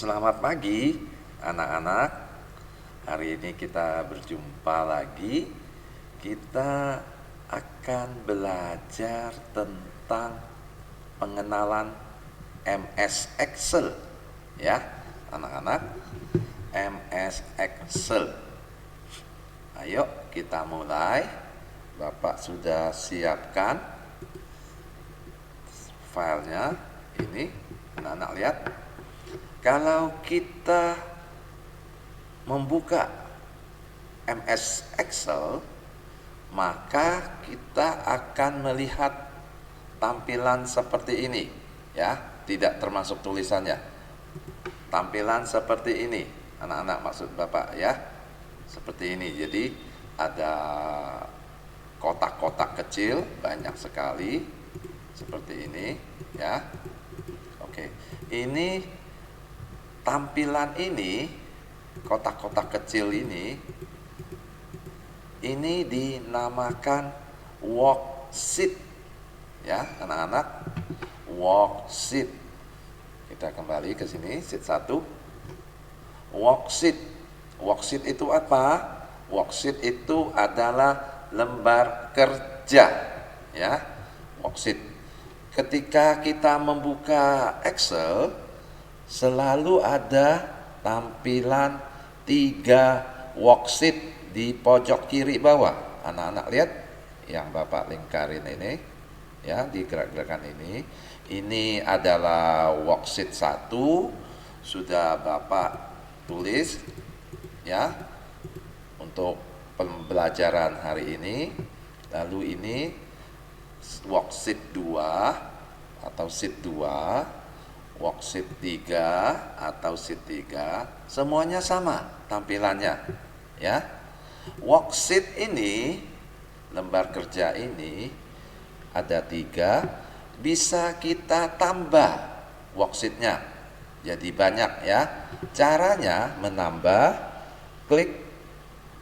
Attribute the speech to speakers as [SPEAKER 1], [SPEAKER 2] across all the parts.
[SPEAKER 1] Selamat pagi anak-anak. Hari ini kita berjumpa lagi. Kita akan belajar tentang pengenalan MS Excel, ya anak-anak. MS Excel. Ayo kita mulai. Bapak sudah siapkan filenya. Ini anak-anak lihat. Kalau kita membuka MS Excel, maka kita akan melihat tampilan seperti ini, ya, tidak termasuk tulisannya. Tampilan seperti ini, anak-anak, maksud Bapak, ya, seperti ini. Jadi ada kotak-kotak kecil banyak sekali seperti ini, ya. Oke, ini tampilan ini, kotak-kotak kecil ini dinamakan worksheet, ya anak-anak, worksheet. Kita kembali ke sini, sheet 1. Worksheet. Worksheet itu apa? Worksheet itu adalah lembar kerja, ya. Worksheet. Ketika kita membuka Excel, selalu ada tampilan 3 worksheet di pojok kiri bawah. Anak-anak lihat yang Bapak lingkarin ini, ya, di gerak-gerakan ini. Ini adalah worksheet 1, sudah Bapak tulis, ya, untuk pembelajaran hari ini. Lalu ini worksheet 2 atau sheet 2, worksheet 3 atau sheet 3, semuanya sama tampilannya, ya. Worksheet ini, lembar kerja ini ada 3, bisa kita tambah worksheetnya jadi banyak, ya. Caranya menambah, klik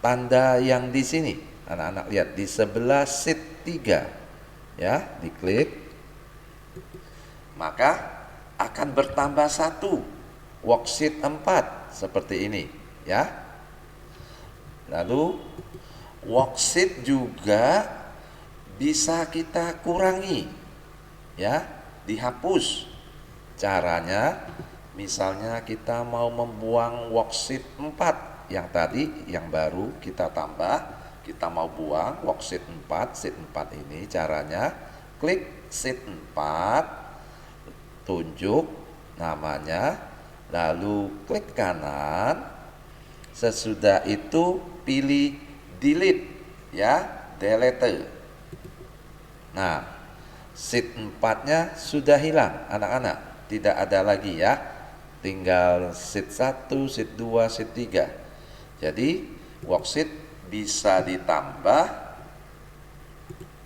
[SPEAKER 1] tanda yang di sini, anak-anak lihat di sebelah sheet 3, ya, diklik, maka akan bertambah 1 worksheet 4 seperti ini, ya. Lalu worksheet juga bisa kita kurangi, ya, dihapus. Caranya misalnya kita mau membuang worksheet 4 yang tadi, yang baru kita tambah, kita mau buang worksheet 4, sheet 4 ini. Caranya klik sheet 4, tunjuk namanya, lalu klik kanan. Sesudah itu pilih delete, ya, delete. Nah, sheet 4-nya sudah hilang anak-anak, tidak ada lagi, ya. Tinggal sheet 1, sheet 2, sheet 3. Jadi worksheet bisa ditambah,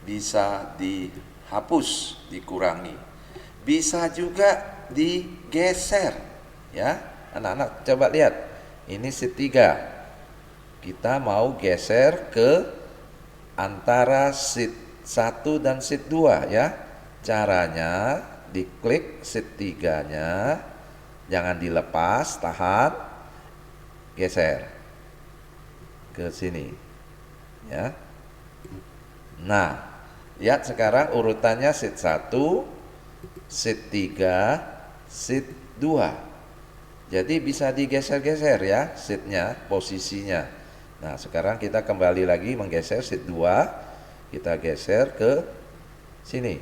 [SPEAKER 1] bisa dihapus, dikurangi. Bisa juga digeser, ya anak-anak, coba lihat. Ini sheet 3, kita mau geser ke antara sheet 1 dan sheet 2, ya. Caranya diklik sheet 3-nya, jangan dilepas, tahan, geser ke sini, ya. Nah, lihat sekarang urutannya sheet 1, sheet 3, sheet 2. Jadi bisa digeser-geser, ya, sheetnya, posisinya. Nah, sekarang kita kembali lagi menggeser sheet 2, kita geser ke sini.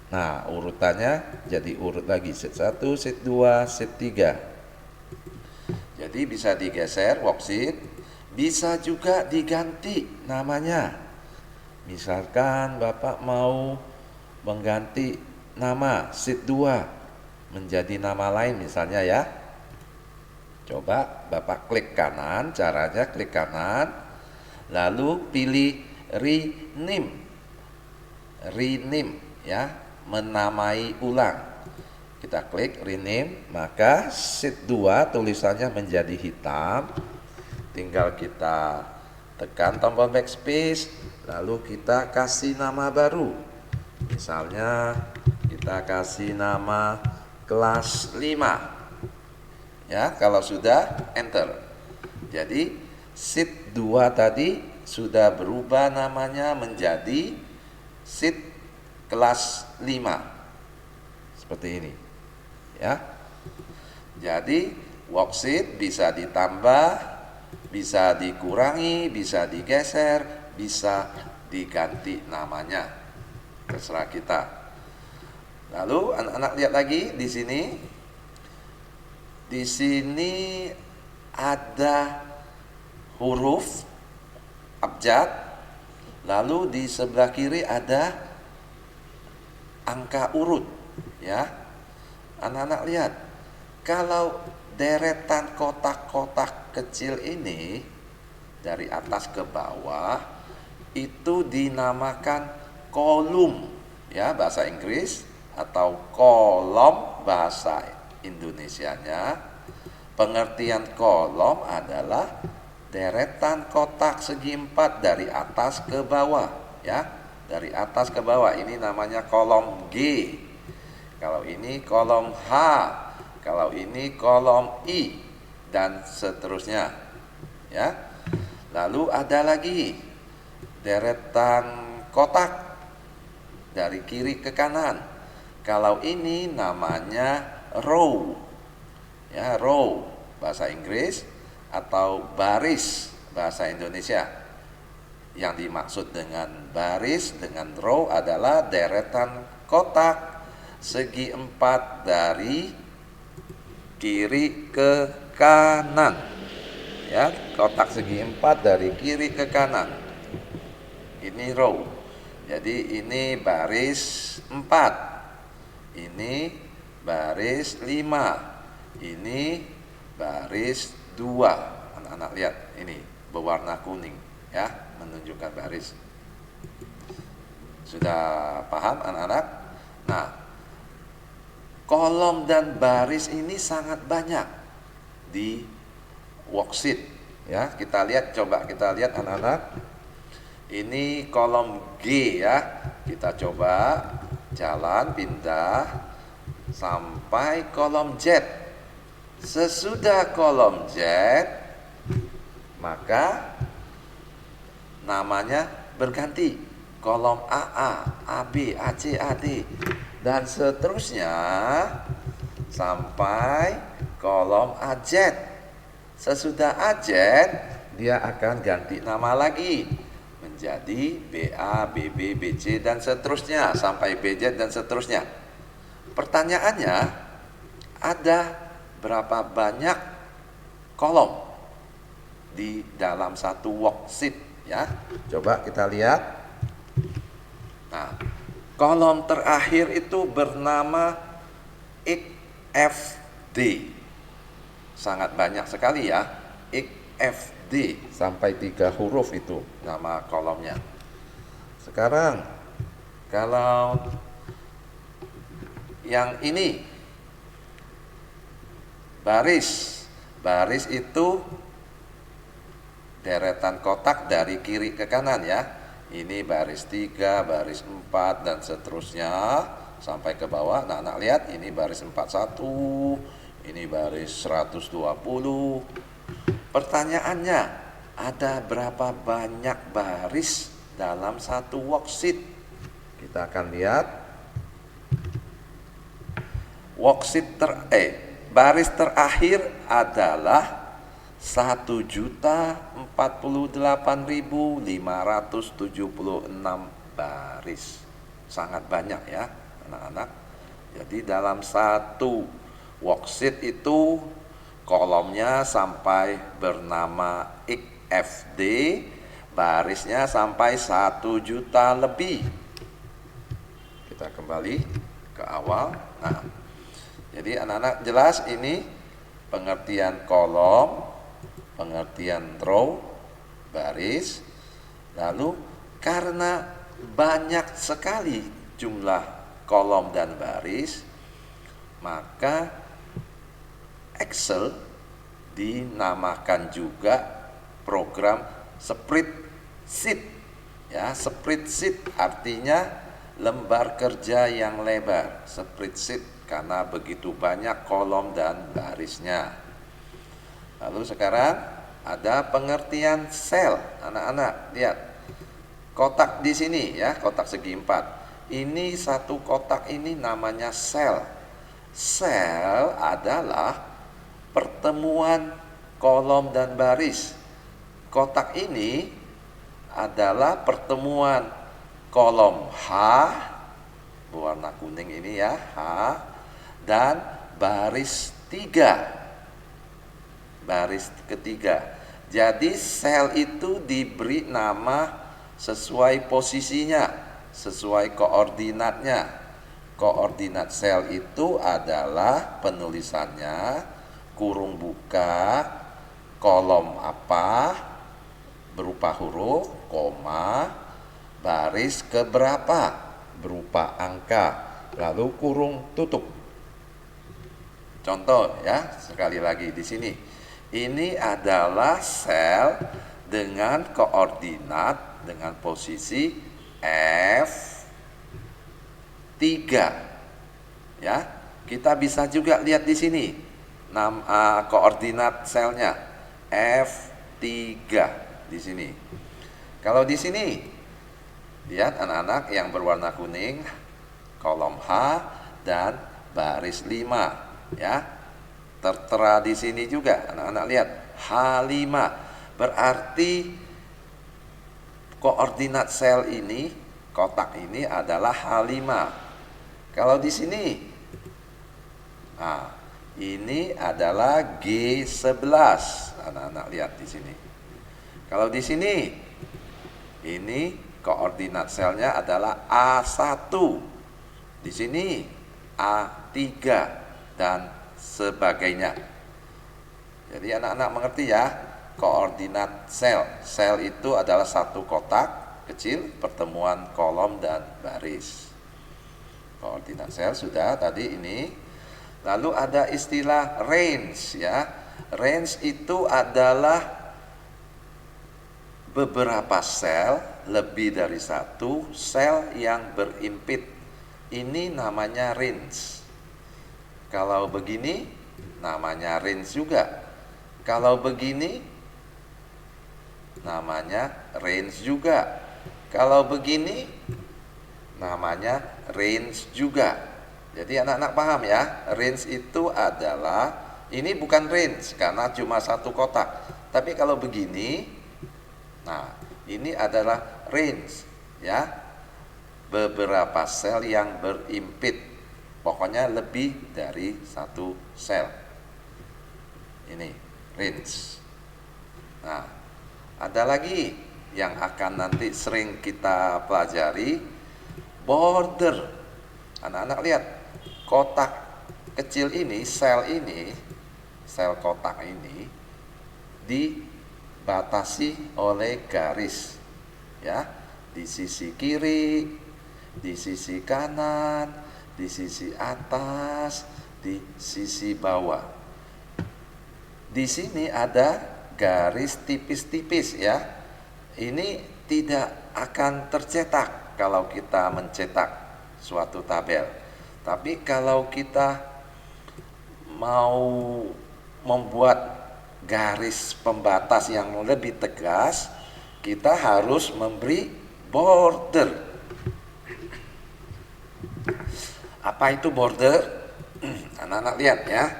[SPEAKER 1] Nah, urutannya jadi urut lagi, sheet 1, sheet 2, sheet 3. Jadi bisa digeser worksheet, bisa juga diganti namanya. Misalkan Bapak mau mengganti nama sheet 2 menjadi nama lain misalnya, ya. Coba Bapak klik kanan, caranya klik kanan, lalu pilih rename. Rename, ya, menamai ulang. Kita klik rename, maka sheet 2 tulisannya menjadi hitam. Tinggal kita tekan tombol backspace, lalu kita kasih nama baru. Misalnya kita kasih nama kelas 5, Ya, kalau sudah enter. Jadi sheet 2 tadi sudah berubah namanya menjadi sheet kelas 5. Seperti ini. Ya. Jadi worksheet bisa ditambah, bisa dikurangi, bisa digeser, bisa diganti namanya. Terserah kita. Lalu anak-anak lihat lagi di sini. Di sini ada huruf abjad, lalu di sebelah kiri ada angka urut, ya. Anak-anak lihat, kalau deretan kotak-kotak kecil ini dari atas ke bawah itu dinamakan kolom, ya, bahasa Inggris, atau kolom bahasa Indonesianya. Pengertian kolom adalah deretan kotak segi 4 dari atas ke bawah, ya. Dari atas ke bawah ini namanya kolom G. Kalau ini kolom H, kalau ini kolom I, dan seterusnya, ya. Lalu ada lagi deretan kotak dari kiri ke kanan. Kalau ini namanya row, ya, row bahasa Inggris, atau baris bahasa Indonesia. Yang dimaksud dengan baris dengan row adalah deretan kotak segi 4 dari kiri ke kanan, ya, kotak segi 4 dari kiri ke kanan. Ini row. Jadi ini baris 4, ini baris 5, ini baris 2. Anak-anak lihat, ini berwarna kuning, ya, menunjukkan baris. Sudah paham anak-anak? Nah, kolom dan baris ini sangat banyak di worksheet, ya. Kita lihat, coba kita lihat anak-anak. Ini kolom G, ya. Kita coba jalan pindah sampai kolom Z. Sesudah kolom Z, maka namanya berganti. Kolom AA, AB, AC, AD, dan seterusnya sampai kolom AZ. Sesudah AZ, dia akan ganti nama lagi menjadi BA, BB, BC, dan seterusnya sampai BZ dan seterusnya. Pertanyaannya, ada berapa banyak kolom di dalam satu worksheet, ya? Coba kita lihat. Nah, kolom terakhir itu bernama IFD. Sangat banyak sekali, ya. IFD sampai 3 huruf itu nama kolomnya. Sekarang kalau yang ini baris itu deretan kotak dari kiri ke kanan, ya. Ini baris 3, baris 4, dan seterusnya sampai ke bawah. Nah, anak lihat, ini baris 41, ini baris 120. Pertanyaannya, ada berapa banyak baris dalam satu worksheet? Kita akan lihat. Baris terakhir adalah 1.048.576 baris. Sangat banyak, ya anak-anak. Jadi dalam satu worksheet itu kolomnya sampai bernama IFD, barisnya sampai 1 juta lebih. Kita kembali ke awal. Nah, jadi anak-anak jelas ini pengertian kolom, pengertian row, baris. Lalu karena banyak sekali jumlah kolom dan baris, maka Excel dinamakan juga program spreadsheet, ya. Spreadsheet artinya lembar kerja yang lebar. Spreadsheet karena begitu banyak kolom dan barisnya. Lalu sekarang ada pengertian sel. Anak-anak lihat kotak di sini ya, kotak segi 4. Ini satu kotak ini namanya sel. Sel adalah pertemuan kolom dan baris. Kotak ini adalah pertemuan kolom H, berwarna kuning ini ya, H, dan baris 3. Baris ketiga. Jadi sel itu diberi nama sesuai posisinya, sesuai koordinatnya. Koordinat sel itu adalah penulisannya kurung buka, kolom apa, berupa huruf, koma, baris keberapa, berupa angka, lalu kurung tutup. Contoh ya, sekali lagi di sini. Ini adalah sel dengan koordinat dengan posisi F3. Ya, kita bisa juga lihat di sini koordinat selnya F3 di sini. Kalau di sini lihat anak-anak yang berwarna kuning, kolom H dan baris 5 ya. Tertera di sini juga, anak-anak lihat H5, berarti koordinat sel ini, kotak ini adalah H5. Kalau di sini, nah ini adalah G11, anak-anak lihat di sini. Kalau di sini, ini koordinat selnya adalah A1, di sini A3 dan sebagainya. Jadi anak-anak mengerti ya, koordinat sel. Sel itu adalah satu kotak kecil, pertemuan kolom dan baris. Koordinat sel sudah tadi ini. Lalu ada istilah range ya. Range itu adalah beberapa sel, lebih dari satu sel yang berimpit. Ini namanya range. Kalau begini namanya range juga. Kalau begini namanya range juga. Kalau begini namanya range juga. Jadi anak-anak paham ya, range itu adalah, ini bukan range karena cuma satu kotak. Tapi kalau begini, nah ini adalah range ya. Beberapa sel yang berimpit. Pokoknya lebih dari satu sel. Ini range. Nah, ada lagi yang akan nanti sering kita pelajari, border. Anak-anak lihat, kotak kecil ini, sel kotak ini dibatasi oleh garis. Ya, di sisi kiri, di sisi kanan, di sisi atas, di sisi bawah. Di sini ada garis tipis-tipis ya. Ini tidak akan tercetak kalau kita mencetak suatu tabel. Tapi kalau kita mau membuat garis pembatas yang lebih tegas, kita harus memberi border. Apa itu border? Anak-anak lihat ya.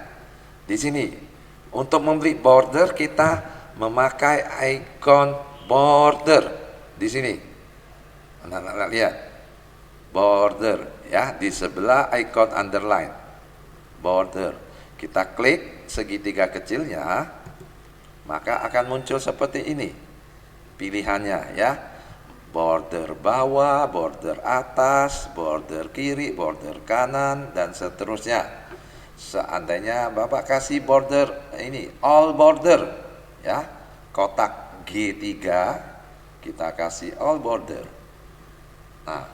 [SPEAKER 1] Di sini untuk memberi border kita memakai ikon border di sini. Anak-anak lihat. Border ya, di sebelah ikon underline. Border. Kita klik segitiga kecilnya, maka akan muncul seperti ini. Pilihannya ya. Border bawah, border atas, border kiri, border kanan, dan seterusnya. Seandainya Bapak kasih border ini, all border, ya, kotak G3, kita kasih all border. Nah,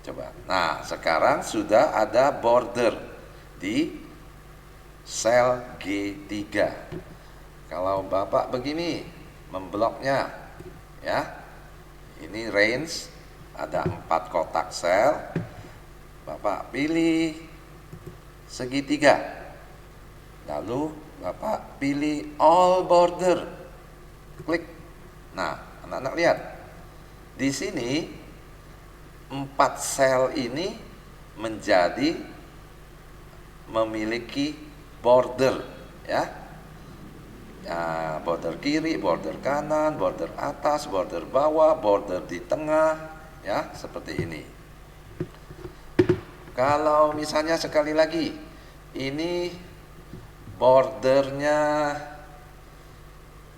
[SPEAKER 1] coba. Nah, sekarang sudah ada border di sel G3. Kalau Bapak begini, membloknya, ya. Ini range, ada 4 kotak sel. Bapak pilih segitiga. Lalu Lalu Bapak pilih all border, klik. Nah, anak-anak lihat di sini 4 sel ini memiliki border, ya. Border kiri, border kanan, border atas, border bawah, border di tengah, ya, seperti ini. Kalau misalnya sekali lagi, ini bordernya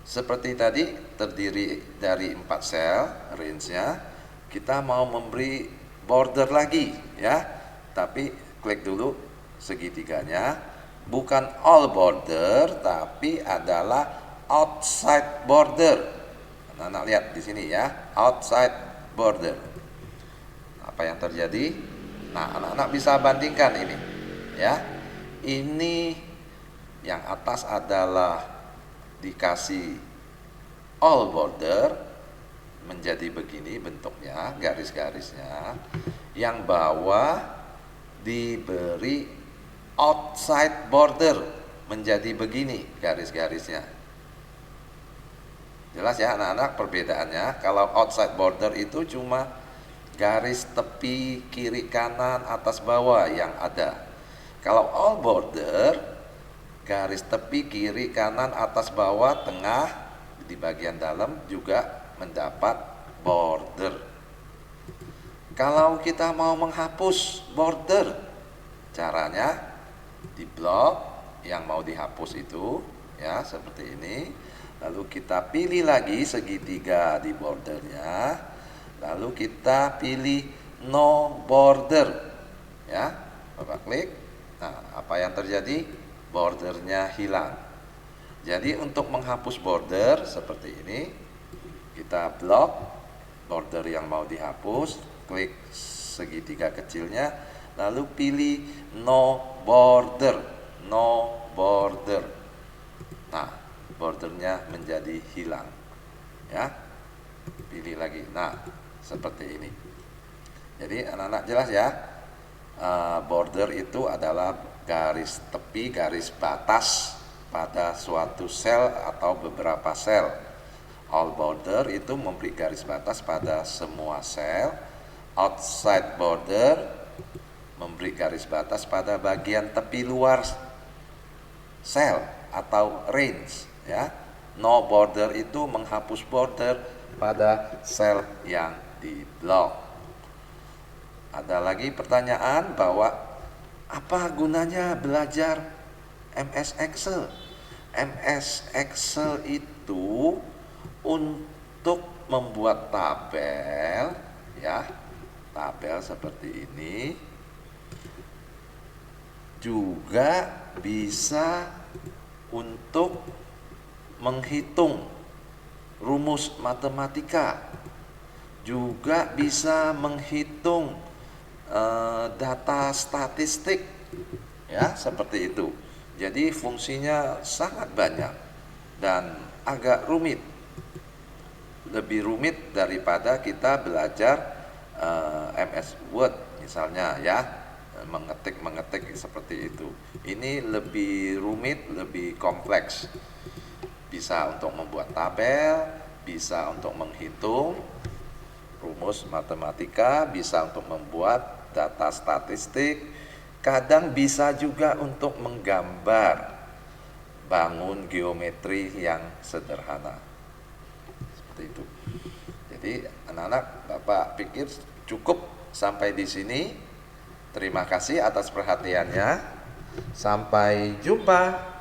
[SPEAKER 1] seperti tadi, terdiri dari 4 sel, range-nya. Kita mau memberi border lagi, ya. Tapi klik dulu segitiganya. Bukan all border, tapi adalah outside border. Anak-anak lihat di sini ya, outside border. Apa yang terjadi? Nah, anak-anak bisa bandingkan ini, ya. Ini yang atas adalah dikasih all border, menjadi begini bentuknya, garis-garisnya. Yang bawah diberi outside border, menjadi begini garis-garisnya. Jelas ya anak-anak perbedaannya. Kalau outside border itu cuma garis tepi kiri kanan atas bawah yang ada. Kalau all border, garis tepi kiri kanan atas bawah tengah di bagian dalam juga mendapat border. Kalau kita mau menghapus border, caranya di blok yang mau dihapus itu, ya, seperti ini. Lalu kita pilih lagi segitiga di bordernya. Lalu kita pilih no border, ya. Bapak klik. Nah, apa yang terjadi? Bordernya hilang. Jadi untuk menghapus border seperti ini, kita blok border yang mau dihapus, klik segitiga kecilnya, lalu pilih no border, no border. Nah, bordernya menjadi hilang, ya. Pilih lagi. Nah, seperti ini. Jadi anak-anak jelas ya, border itu adalah garis tepi, garis batas pada suatu sel atau beberapa sel. All border itu memberi garis batas pada semua sel. Outside border memberi garis batas pada bagian tepi luar sel atau range, ya. No border itu menghapus border pada sel yang di blok. Ada lagi pertanyaan bahwa apa gunanya belajar MS Excel? MS Excel itu untuk membuat tabel, ya, tabel seperti ini. Juga bisa untuk menghitung rumus matematika, juga bisa menghitung data statistik, ya, seperti itu. Jadi fungsinya sangat banyak dan agak rumit, lebih rumit daripada kita belajar MS Word misalnya, ya, mengetik seperti itu. Ini lebih rumit, lebih kompleks. Bisa untuk membuat tabel, bisa untuk menghitung rumus matematika, bisa untuk membuat data statistik, kadang bisa juga untuk menggambar, bangun geometri yang sederhana. Seperti itu. Jadi anak-anak, Bapak pikir cukup sampai di sini. Terima kasih atas perhatiannya. Sampai jumpa.